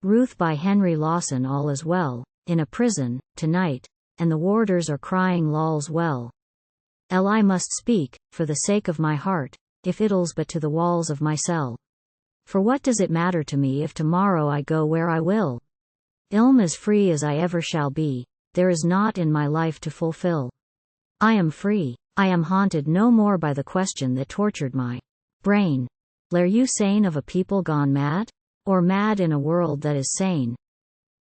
Ruth by Henry Lawson. All is well, in a prison, tonight, and the warders are crying ЈAllĺs well. I must speak, for the sake of my heart, if itĺs but to the walls of my cell. For what does it matter to me if tomorrow I go where I will? I'm as free as I ever shall be, there is naught in my life to fulfil. I am free, I am haunted no more by the question that tortured my brain. Are you sane of a people gone mad? Or mad in a world that is sane?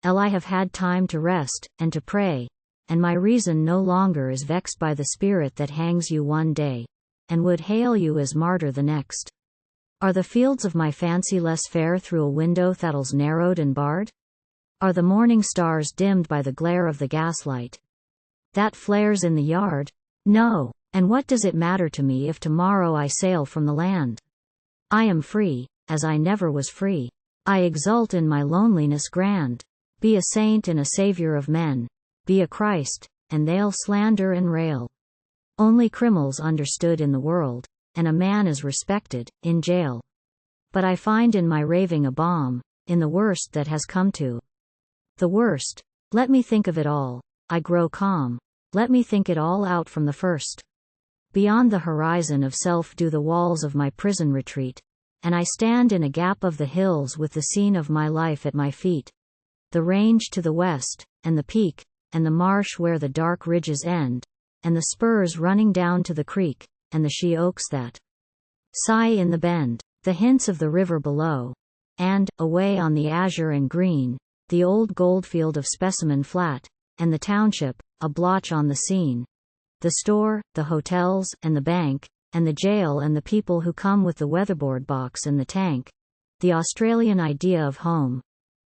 I have had time to rest, and to pray, and my reason no longer is vexed by the spirit that hangs you one day, and would hail you as martyr the next. Are the fields of my fancy less fair through a window thatĺs narrowed and barred? Are the morning stars dimmed by the glare of the gaslight that flares in the yard? No, and what does it matter to me if tomorrow I sail from the land? I am free, as I never was free. I exult in my loneliness grand. Be a saint and a savior of men. Be a Christ, and they'll slander and rail. Only criminals understood in the world, and a man is respected, in jail. But I find in my raving a balm, in the worst that has come to. The worst, let me think of it all, I grow calm, let me think it all out from the first. Beyond the horizon of self do the walls of my prison retreat, and I stand in a gap of the hills with the scene of my life at my feet. The range to the west, and the peak, and the marsh where the dark ridges end, and the spurs running down to the creek, and the she-oaks that sigh in the bend, the hints of the river below, and, away on the azure and green, the old goldfield of Specimen Flat, and the township, a blotch on the scene. The store, the hotels, and the bank, and the jail and the people who come with the weatherboard box and the tank. The Australian idea of home.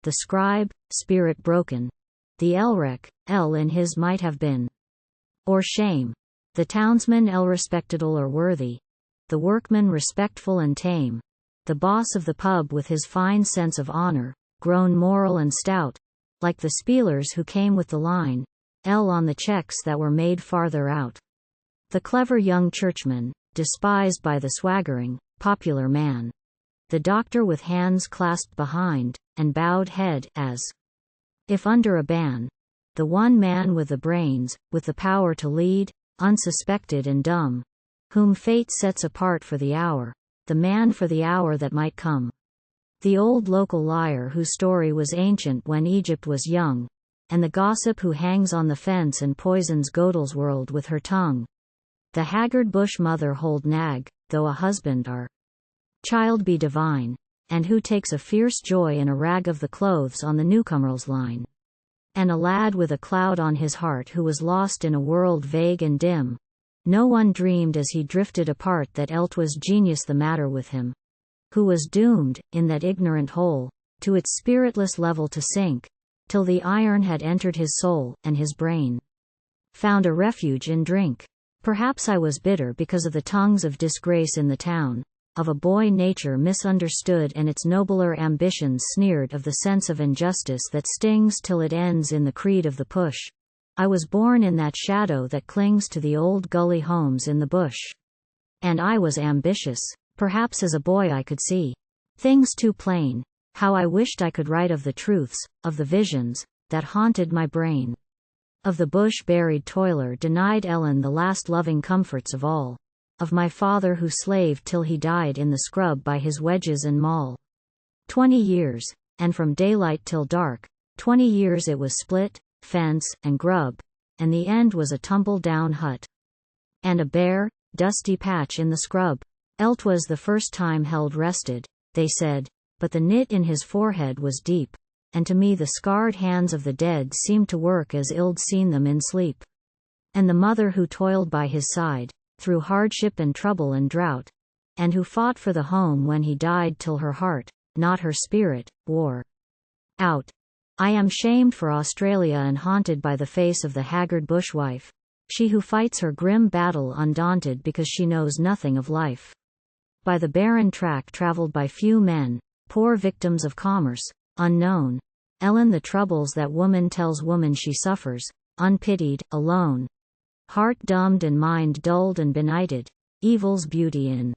The scribe, spirit broken. The ÖAre in his might have been. Or shame. The townsman respectable or worthy. The workman respectful and tame. The boss of the pub with his fine sense of honor, grown moral and stout, like the spielers who came with the line, on the checks that were made farther out. The clever young churchman, despised by the swaggering, popular man. The doctor with hands clasped behind, and bowed head, as if under a ban. The one man with the brains, with the power to lead, unsuspected and dumb, whom fate sets apart for the hour, the man for the hour that might come. The old local liar whose story was ancient when Egypt was young, and the gossip who hangs on the fence and poisons ÖAllĺs world with her tongue. The haggard bush mother hold nag, though a husband or child be divine, and who takes a fierce joy in a rag of the clothes on the newcomer's line. And a lad with a cloud on his heart who was lost in a world vague and dim. No one dreamed as he drifted apart that was genius the matter with him. Who was doomed, in that ignorant hole, to its spiritless level to sink, till the iron had entered his soul, and his brain found a refuge in drink. Perhaps I was bitter because of the tongues of disgrace in the town, of a boy nature misunderstood and its nobler ambitions sneered, of the sense of injustice that stings till it ends in the creed of the push. I was born in that shadow that clings to the old gully homes in the bush. And I was ambitious. Perhaps as a boy I could see things too plain. How I wished I could write of the truths, of the visions, that haunted my brain. Of the bush-buried toiler denied Ellen the last loving comforts of all. Of my father who slaved till he died in the scrub by his wedges and maul. 20 years, and from daylight till dark, 20 years it was split, fence, and grub, and the end was a tumble-down hut. And a bare, dusty patch in the scrub. 'Twas the first time held rested, they said, but the knit in his forehead was deep, and to me the scarred hands of the dead seemed to work as I'd seen them in sleep. And the mother who toiled by his side, through hardship and trouble and drought, and who fought for the home when he died till her heart, not her spirit, wore out. I am shamed for Australia and haunted by the face of the haggard bushwife, she who fights her grim battle undaunted because she knows nothing of life. By the barren track travelled by few men, poor victims of commerce, unknown, Ellen the troubles that woman tells woman she suffers, unpitied, alone. Heart dumbed and mind dulled and benighted, evil's beauty in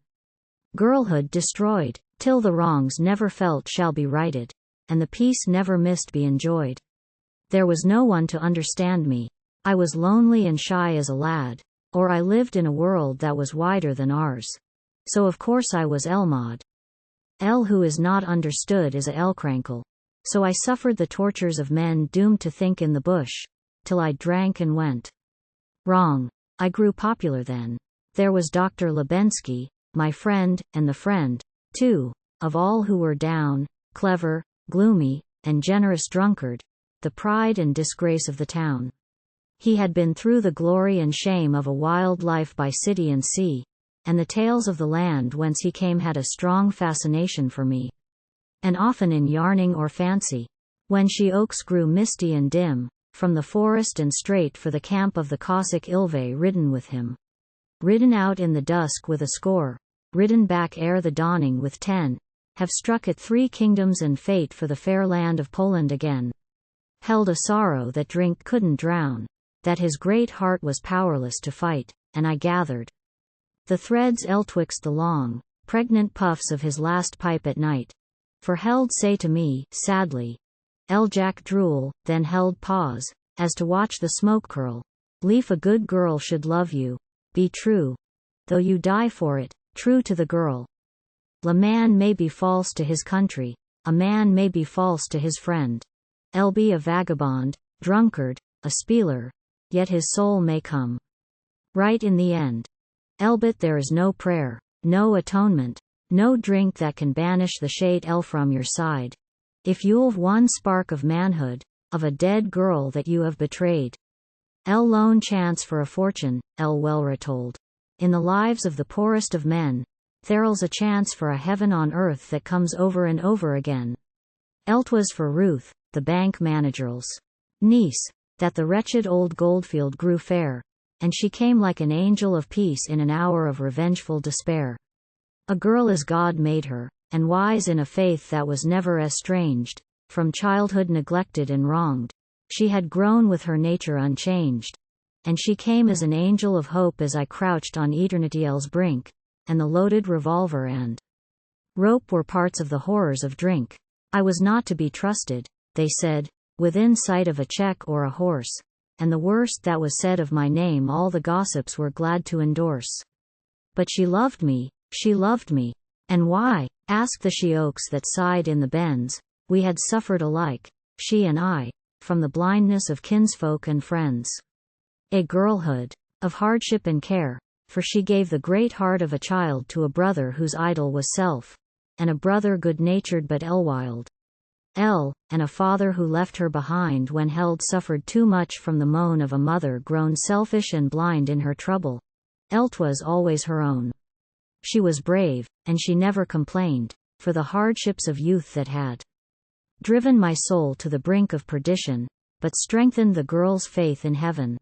girlhood destroyed, till the wrongs never felt shall be righted. and the peace never missed be enjoyed. There was no one to understand me. I was lonely and shy as a lad, or I lived in a world that was wider than ours. So of course I was ዄAllÓd. Who is not understood is ÖAllÓ. So I suffered the tortures of men doomed to think in the bush, till I drank and went wrong. I grew popular then. There was Dr. Lebensky, my friend, and the friend, too, of all who were down, clever, gloomy, and generous drunkard, the pride and disgrace of the town. He had been through the glory and shame of a wild life by city and sea, and the tales of the land whence he came had a strong fascination for me. And often in yarning or fancy, when she oaks grew misty and dim, from the forest and straight for the camp of the Cossack ŒAllÓs ridden with him. Ridden out in the dusk with a score, ridden back ere the dawning with 10, have struck at 3 kingdoms and fate for the fair land of Poland again. Held a sorrow that drink couldn't drown, that his great heart was powerless to fight, and I gathered the threads ዄtwixt the long, pregnant puffs of his last pipe at night. For held say to me, sadly, Jack drool, then held pause, as to watch the smoke curl. Leaf a good girl should love you, be true, though you die for it, true to the girl. A man may be false to his country, a man may be false to his friend. Be a vagabond, drunkard, a spieler, yet his soul may come right in the end. But there is no prayer, no atonement, no drink that can banish the shade from your side. If you've one spark of manhood, of a dead girl that you have betrayed. Lone chance for a fortune, well told. In the lives of the poorest of men, there's a chance for a heaven on earth that comes over and over again. 'Twas for Ruth, the bank manager's niece, that the wretched old Goldfield grew fair, and she came like an angel of peace in an hour of revengeful despair. A girl as God made her, and wise in a faith that was never estranged, from childhood neglected and wronged. She had grown with her nature unchanged, and she came as an angel of hope as I crouched on eternity's brink, and the loaded revolver and rope were parts of the horrors of drink. I was not to be trusted, they said, within sight of a check or a horse, and the worst that was said of my name all the gossips were glad to endorse. But she loved me, and why? Asked the she-oaks that sighed in the bens. We had suffered alike, she and I, from the blindness of kinsfolk and friends. A girlhood of hardship and care, for she gave the great heart of a child to a brother whose idol was self, and a brother good-natured but wild. And a father who left her behind when held suffered too much from the moan of a mother grown selfish and blind in her trouble. 'Twas always her own. She was brave, and she never complained, for the hardships of youth that had driven my soul to the brink of perdition, but strengthened the girl's faith in heaven.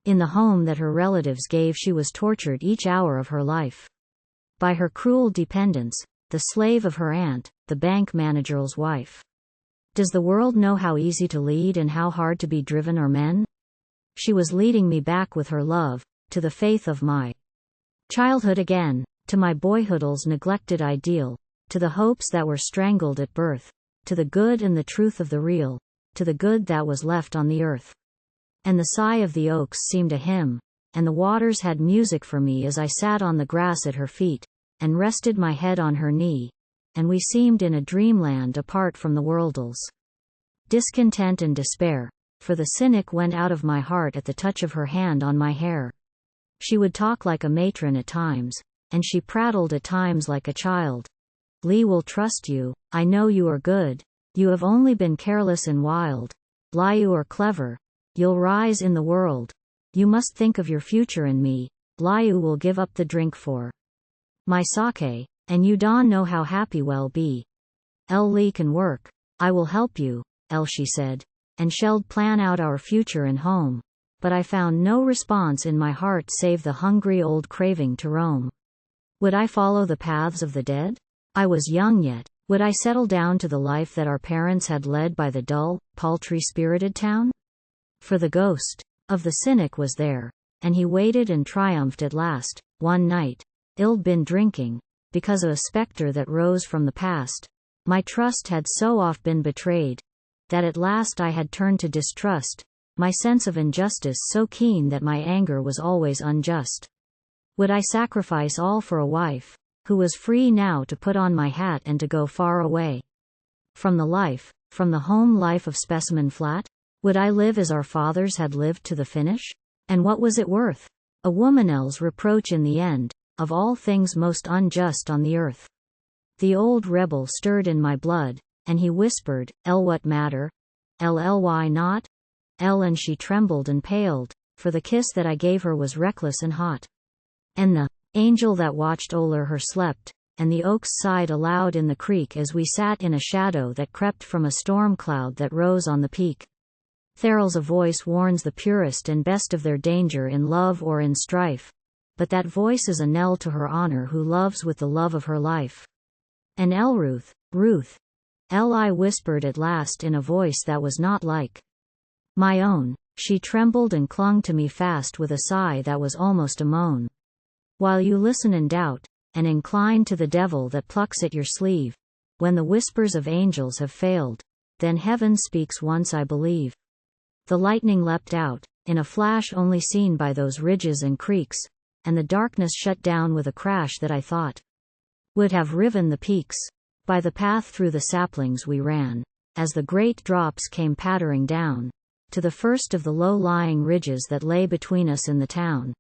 In the home that her relatives gave she was tortured each hour of her life by her cruel dependents, the slave of her aunt, the bank manager's wife. Does the world know how easy to lead and how hard to be driven are men? She was leading me back with her love, to the faith of my childhood again, to my boyhood's neglected ideal, to the hopes that were strangled at birth, to the good and the truth of the real, to the good that was left on the earth. And the sigh of the oaks seemed a hymn, and the waters had music for me as I sat on the grass at her feet, and rested my head on her knee, and we seemed in a dreamland apart from the world's discontent and despair, for the cynic went out of my heart at the touch of her hand on my hair. She would talk like a matron at times, and she prattled at times like a child. Will trust you, I know you are good, you have only been careless and wild. You are clever, you'll rise in the world, you must think of your future and me. You will give up the drink for my sake, and you don't know how happy we'll be. Lee can work, I will help you, she said, and shall plan out our future and home. But I found no response in my heart save the hungry old craving to roam. Would I follow the paths of the dead? I was young yet. Would I settle down to the life that our parents had led by the dull, paltry-spirited town? For the ghost of the cynic was there, and he waited and triumphed at last. One night, I'd been drinking, because of a spectre that rose from the past, My trust had so oft been betrayed, that at last I had turned to distrust, my sense of injustice so keen that my anger was always unjust. Would I sacrifice all for a wife, who was free now to put on my hat and to go far away? From the home life of Specimen Flat? Would I live as our fathers had lived to the finish? And what was it worth? A woman's reproach in the end, of all things most unjust on the earth. The old rebel stirred in my blood, and he whispered, what matter? Why not? And she trembled and paled, for the kiss that I gave her was reckless and hot. And the angel that watched o'er her slept, and the oaks sighed aloud in the creek as we sat in a shadow that crept from a storm cloud that rose on the peak. ŒAllĺs a voice warns the purest and best of their danger in love or in strife, but that voice is a knell to her honor who loves with the love of her life. And Ruth, I whispered at last in a voice that was not like my own. She trembled and clung to me fast with a sigh that was almost a moan. While you listen in doubt, and incline to the devil that plucks at your sleeve, when the whispers of angels have failed, then heaven speaks once I believe. The lightning leapt out, in a flash only seen by those ridges and creeks, and the darkness shut down with a crash that I thought would have riven the peaks. By the path through the saplings we ran, as the great drops came pattering down, to the first of the low-lying ridges that lay between us and the town,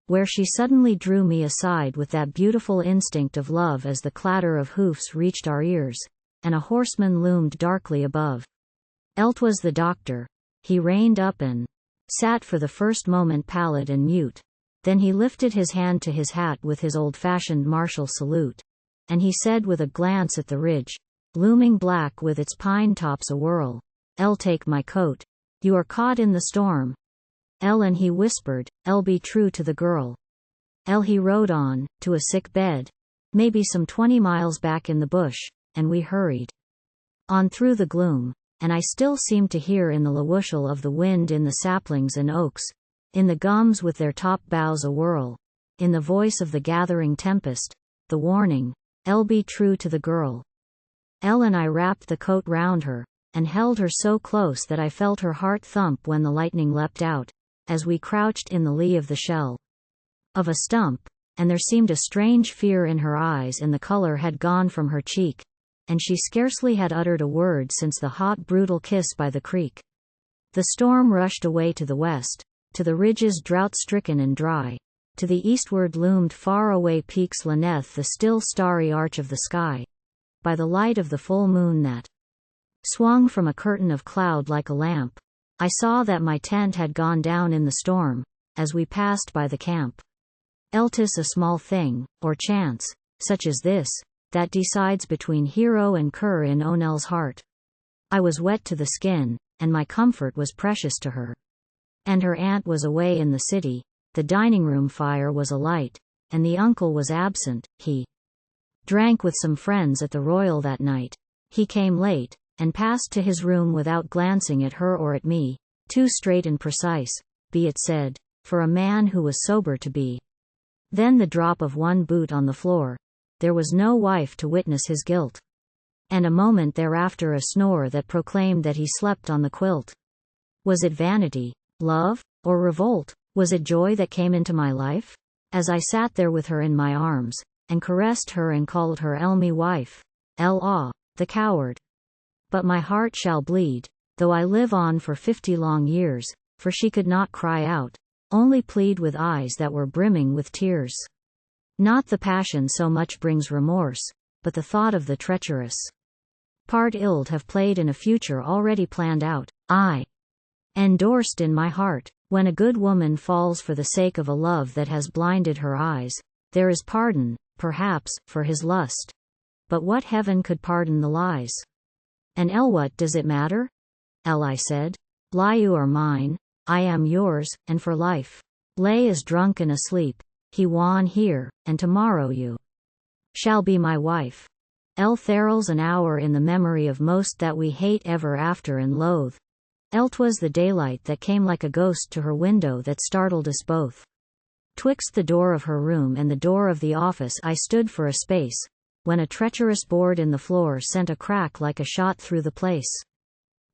where she suddenly drew me aside with that beautiful instinct of love as the clatter of hoofs reached our ears, and a horseman loomed darkly above. ŌĆÖTwas the doctor. He reined up and sat for the first moment pallid and mute. Then he lifted his hand to his hat with his old-fashioned martial salute, and he said with a glance at the ridge, looming black with its pine tops awhirl, take my coat. You are caught in the storm. And he whispered, be true to the girl. He rode on, to a sick bed, maybe some 20 miles back in the bush, and we hurried on through the gloom, and I still seemed to hear in the whistle of the wind in the saplings and oaks, in the gums with their top boughs awhirl, in the voice of the gathering tempest, the warning, be true to the girl. And I wrapped the coat round her, and held her so close that I felt her heart thump when the lightning leapt out, as we crouched in the lee of the shell of a stump, and there seemed a strange fear in her eyes and the color had gone from her cheek, and she scarcely had uttered a word since the hot brutal kiss by the creek. The storm rushed away to the west, to the ridges drought-stricken and dry. To the eastward loomed far-away peaks beneath the still starry arch of the sky, by the light of the full moon that swung from a curtain of cloud like a lamp. I saw that my tent had gone down in the storm, as we passed by the camp. Itĺs a small thing, or chance, such as this, that decides between hero and cur in ÖAllĺ's heart. I was wet to the skin, and my comfort was precious to her. And her aunt was away in the city, the dining-room fire was alight, and the uncle was absent. He drank with some friends at the Royal that night. He came late, and passed to his room without glancing at her or at me, too straight and precise, be it said, for a man who was sober to be. Then the drop of one boot on the floor. There was no wife to witness his guilt. And a moment thereafter a snore that proclaimed that he slept on the quilt. Was it vanity, love, or revolt? Was it joy that came into my life? As I sat there with her in my arms, and caressed her and called her me wife, the coward. But my heart shall bleed, though I live on for 50 long years, for she could not cry out, only plead with eyes that were brimming with tears. Not the passion so much brings remorse, but the thought of the treacherous part itĺ have played in a future already planned out, endorsed in my heart. When a good woman falls for the sake of a love that has blinded her eyes, there is pardon, perhaps, for his lust. But what heaven could pardon the lies? And what does it matter? I said. Lie you are mine, I am yours, and for life. Lay is drunk and asleep, he wan here, and tomorrow you shall be my wife. ÖAllĺs an hour in the memory of most that we hate ever after and loathe. 'Twas the daylight that came like a ghost to her window that startled us both. Twixt the door of her room and the door of the office I stood for a space, when a treacherous board in the floor sent a crack like a shot through the place.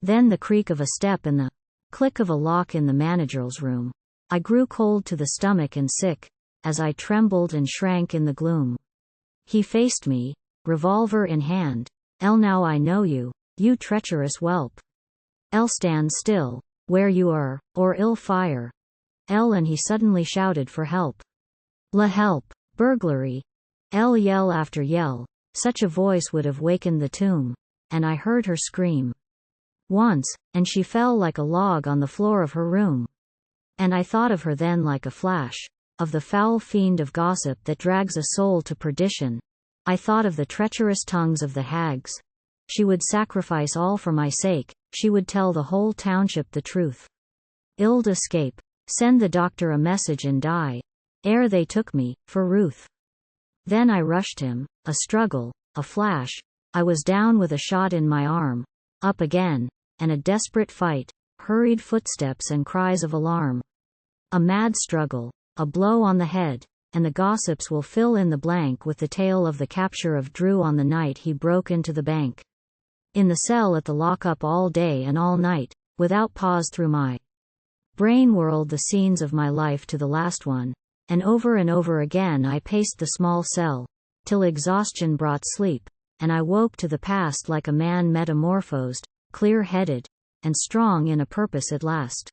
Then the creak of a step and the click of a lock in the manager's room. I grew cold to the stomach and sick, as I trembled and shrank in the gloom. He faced me, revolver in hand. Now I know you, you treacherous whelp. Stand still, where you are, or I'll fire. And he suddenly shouted for help. Help, burglary. Yell after yell, such a voice would have wakened the tomb, and I heard her scream. Once, and she fell like a log on the floor of her room. And I thought of her then like a flash, of the foul fiend of gossip that drags a soul to perdition. I thought of the treacherous tongues of the hags. She would sacrifice all for my sake, she would tell the whole township the truth. I'll escape, send the doctor a message and die, ere they took me, for Ruth. Then I rushed him, a struggle, a flash, I was down with a shot in my arm, up again, and a desperate fight, hurried footsteps and cries of alarm. A mad struggle, a blow on the head, and the gossips will fill in the blank with the tale of the capture of Drew on the night he broke into the bank. In the cell at the lockup all day and all night, without pause through my brain whirled the scenes of my life to the last one, and over again I paced the small cell, till exhaustion brought sleep, and I woke to the past like a man metamorphosed, clear-headed, and strong in a purpose at last.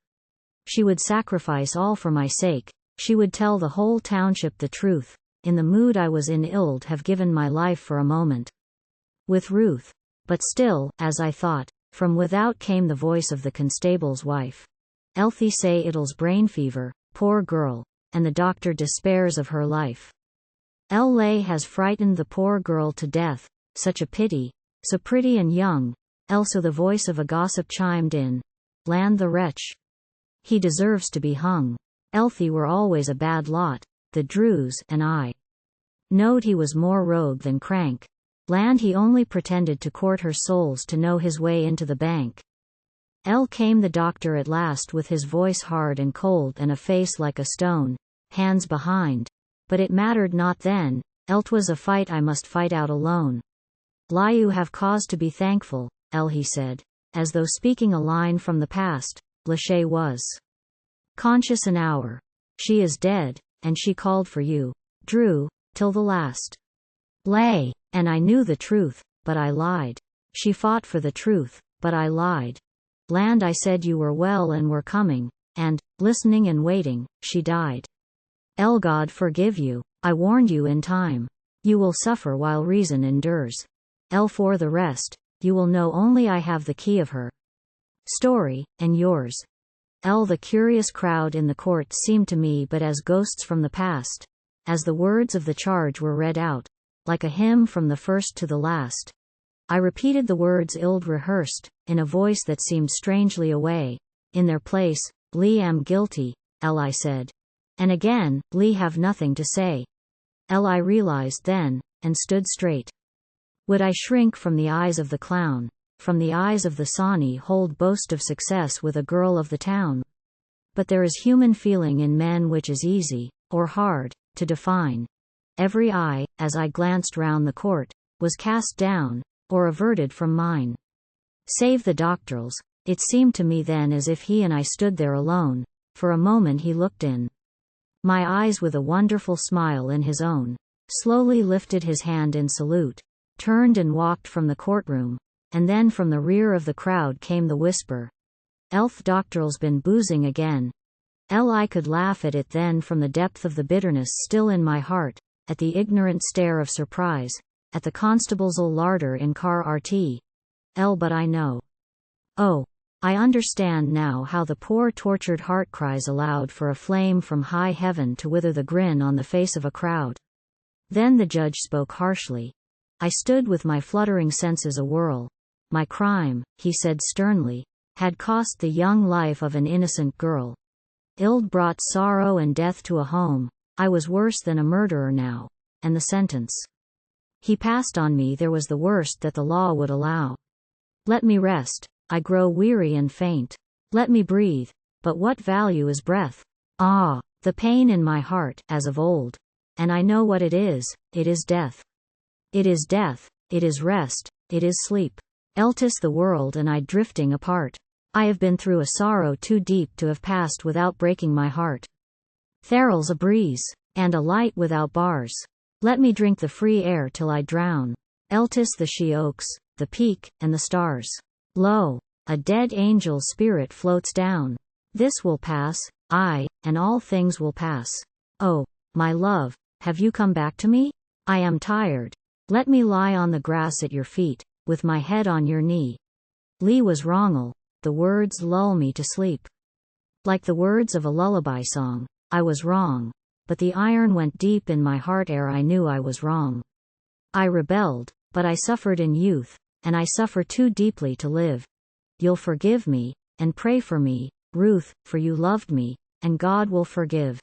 She would sacrifice all for my sake, she would tell the whole township the truth. In the mood I was in, I'd have given my life for a moment with Ruth. But still, as I thought, from without came the voice of the constable's wife. Elfie say it'l's brain fever, poor girl, and the doctor despairs of her life. ÖAllĺs has frightened the poor girl to death, such a pity, so pretty and young. So the voice of a gossip chimed in. Land the wretch. He deserves to be hung. Elfie were always a bad lot, the Drews and I knowed he was more rogue than crank. Land he only pretended to court her souls to know his way into the bank. Came the doctor at last with his voice hard and cold and a face like a stone, hands behind. But it mattered not then, 'twas a fight I must fight out alone. You have cause to be thankful, he said, as though speaking a line from the past. Lachey was conscious an hour. She is dead, and she called for you, Drew, till the last. And I knew the truth, but I lied. She fought for the truth, but I lied. Land I said you were well and were coming, and, listening and waiting, she died. God forgive you, I warned you in time. You will suffer while reason endures. For the rest, you will know only I have the key of her story, and yours. The curious crowd in the court seemed to me but as ghosts from the past, as the words of the charge were read out, like a hymn from the first to the last. I repeated the words I'd rehearsed, in a voice that seemed strangely away. In their place, am guilty, I said. And again, have nothing to say. I realized then, and stood straight. Would I shrink from the eyes of the clown, from the eyes of the sane hold boast of success with a girl of the town? But there is human feeling in men which is easy, or hard, to define. Every eye, as I glanced round the court, was cast down, or averted from mine. Save the doctor's. It seemed to me then as if he and I stood there alone. For a moment he looked in my eyes with a wonderful smile in his own, slowly lifted his hand in salute, turned and walked from the courtroom, and then from the rear of the crowd came the whisper. Doctor's been boozing again. I could laugh at it then from the depth of the bitterness still in my heart, at the ignorant stare of surprise, at the constable's larder in car RT. But I know. Oh, I understand now how the poor tortured heart cries aloud for a flame from high heaven to wither the grin on the face of a crowd. Then the judge spoke harshly. I stood with my fluttering senses awhirl. My crime, he said sternly, had cost the young life of an innocent girl. I'd brought sorrow and death to a home. I was worse than a murderer now. And the sentence he passed on me there was the worst that the law would allow. Let me rest, I grow weary and faint. Let me breathe, but what value is breath? The pain in my heart, as of old. And I know what it is death. It is death, it is rest, it is sleep. ŁAllĺs the world and I drifting apart. I have been through a sorrow too deep to have passed without breaking my heart. thatĺs a breeze, and a light without bars. Let me drink the free air till I drown. ዄAllĺs the she oaks, the peak, and the stars. Lo, a dead angel's spirit floats down. This will pass, and all things will pass. Oh, my love, have you come back to me? I am tired. Let me lie on the grass at your feet, with my head on your knee. Was wrongl, the words lull me to sleep. Like the words of a lullaby song, I was wrong, but the iron went deep in my heart ere I knew I was wrong. I rebelled, but I suffered in youth, and I suffer too deeply to live. You'll forgive me, and pray for me, Ruth, for you loved me, and God will forgive.